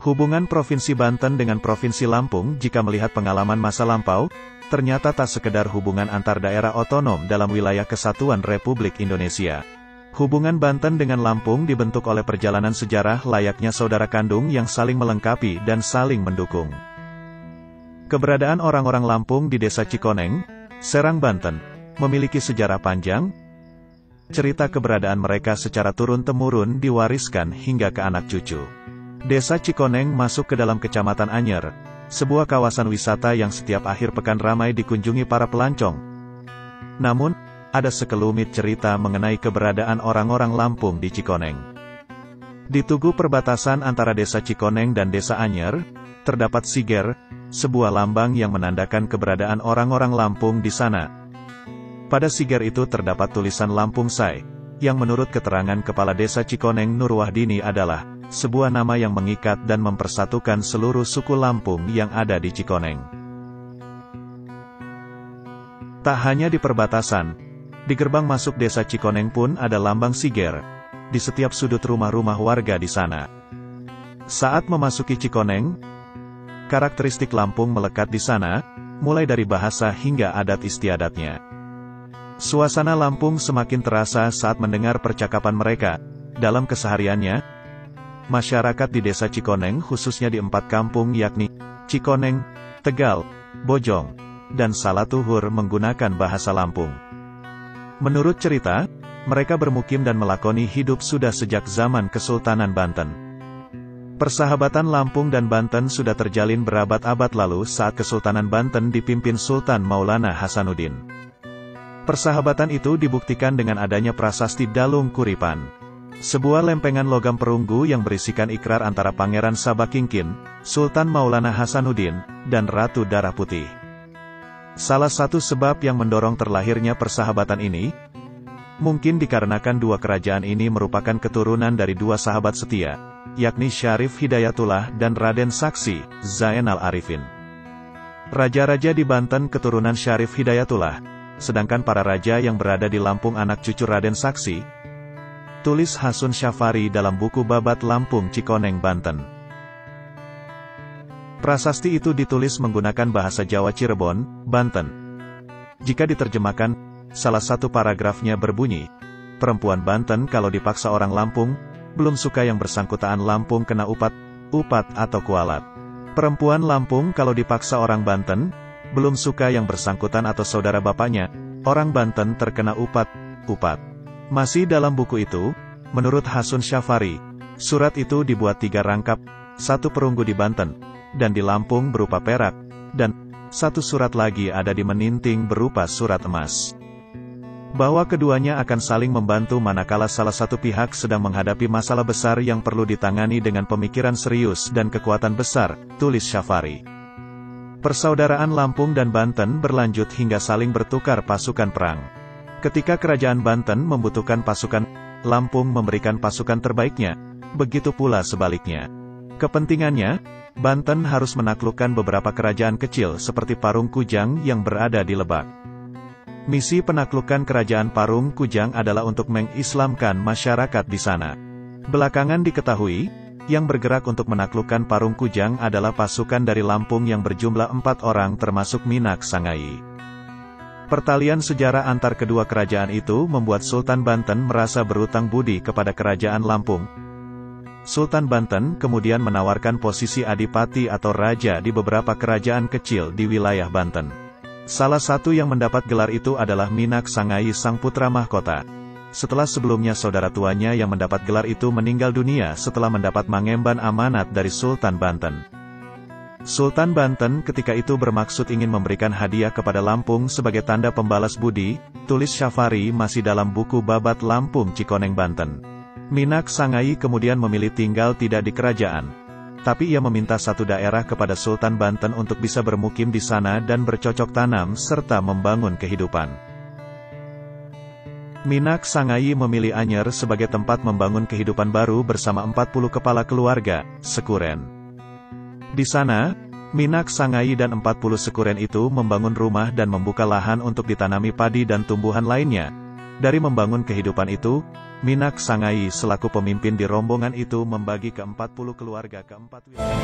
Hubungan Provinsi Banten dengan Provinsi Lampung jika melihat pengalaman masa lampau, ternyata tak sekedar hubungan antar daerah otonom dalam wilayah kesatuan Republik Indonesia. Hubungan Banten dengan Lampung dibentuk oleh perjalanan sejarah layaknya saudara kandung yang saling melengkapi dan saling mendukung. Keberadaan orang-orang Lampung di Desa Cikoneng, Serang, Banten, memiliki sejarah panjang. Cerita keberadaan mereka secara turun-temurun diwariskan hingga ke anak cucu. Desa Cikoneng masuk ke dalam Kecamatan Anyer, sebuah kawasan wisata yang setiap akhir pekan ramai dikunjungi para pelancong. Namun, ada sekelumit cerita mengenai keberadaan orang-orang Lampung di Cikoneng. Di tugu perbatasan antara Desa Cikoneng dan Desa Anyer, terdapat siger, sebuah lambang yang menandakan keberadaan orang-orang Lampung di sana. Pada siger itu terdapat tulisan Lampung Say, yang menurut keterangan Kepala Desa Cikoneng Nur Wahdini adalah sebuah nama yang mengikat dan mempersatukan seluruh suku Lampung yang ada di Cikoneng. Tak hanya di perbatasan, di gerbang masuk Desa Cikoneng pun ada lambang siger, di setiap sudut rumah-rumah warga di sana. Saat memasuki Cikoneng, karakteristik Lampung melekat di sana, mulai dari bahasa hingga adat istiadatnya. Suasana Lampung semakin terasa saat mendengar percakapan mereka. Dalam kesehariannya, masyarakat di Desa Cikoneng khususnya di 4 kampung yakni Cikoneng, Tegal, Bojong, dan Salatuhur menggunakan bahasa Lampung. Menurut cerita, mereka bermukim dan melakoni hidup sudah sejak zaman Kesultanan Banten. Persahabatan Lampung dan Banten sudah terjalin berabad-abad lalu saat Kesultanan Banten dipimpin Sultan Maulana Hasanuddin. Persahabatan itu dibuktikan dengan adanya prasasti Dalung Kuripan, sebuah lempengan logam perunggu yang berisikan ikrar antara Pangeran Sabakingkin, Sultan Maulana Hasanuddin, dan Ratu Darah Putih. Salah satu sebab yang mendorong terlahirnya persahabatan ini, mungkin dikarenakan dua kerajaan ini merupakan keturunan dari dua sahabat setia, yakni Syarif Hidayatullah dan Raden Saksi, Zainal Arifin. Raja-raja di Banten keturunan Syarif Hidayatullah, sedangkan para raja yang berada di Lampung anak cucu Raden Saksi. Tulis Hasun Syafari dalam buku Babat Lampung Cikoneng Banten. Prasasti itu ditulis menggunakan bahasa Jawa Cirebon, Banten. Jika diterjemahkan, salah satu paragrafnya berbunyi, perempuan Banten kalau dipaksa orang Lampung, belum suka yang bersangkutan Lampung kena upat atau kualat. Perempuan Lampung kalau dipaksa orang Banten, belum suka yang bersangkutan atau saudara bapaknya, orang Banten terkena upat. Masih dalam buku itu, menurut Hasun Syafari, surat itu dibuat 3 rangkap, 1 perunggu di Banten, dan di Lampung berupa perak, dan 1 surat lagi ada di Meninting berupa surat emas. Bahwa keduanya akan saling membantu manakala salah satu pihak sedang menghadapi masalah besar yang perlu ditangani dengan pemikiran serius dan kekuatan besar, tulis Syafari. Persaudaraan Lampung dan Banten berlanjut hingga saling bertukar pasukan perang. Ketika kerajaan Banten membutuhkan pasukan, Lampung memberikan pasukan terbaiknya, begitu pula sebaliknya. Kepentingannya, Banten harus menaklukkan beberapa kerajaan kecil seperti Parung Kujang yang berada di Lebak. Misi penaklukan kerajaan Parung Kujang adalah untuk mengislamkan masyarakat di sana. Belakangan diketahui, yang bergerak untuk menaklukkan Parung Kujang adalah pasukan dari Lampung yang berjumlah 4 orang termasuk Minak Sangai. Pertalian sejarah antar kedua kerajaan itu membuat Sultan Banten merasa berutang budi kepada kerajaan Lampung. Sultan Banten kemudian menawarkan posisi adipati atau raja di beberapa kerajaan kecil di wilayah Banten. Salah satu yang mendapat gelar itu adalah Minak Sangai sang putra mahkota. Setelah sebelumnya saudara tuanya yang mendapat gelar itu meninggal dunia setelah mendapat mangemban amanat dari Sultan Banten. Sultan Banten ketika itu bermaksud ingin memberikan hadiah kepada Lampung sebagai tanda pembalas budi, tulis Syafari masih dalam buku Babat Lampung Cikoneng Banten. Minak Sangai kemudian memilih tinggal tidak di kerajaan, tapi ia meminta satu daerah kepada Sultan Banten untuk bisa bermukim di sana dan bercocok tanam serta membangun kehidupan. Minak Sangai memilih Anyer sebagai tempat membangun kehidupan baru bersama 40 kepala keluarga, sekuren. Di sana, Minak Sangai dan 40 sekuren itu membangun rumah dan membuka lahan untuk ditanami padi dan tumbuhan lainnya. Dari membangun kehidupan itu, Minak Sangai selaku pemimpin di rombongan itu membagi ke 40 keluarga ke 4 wilayah.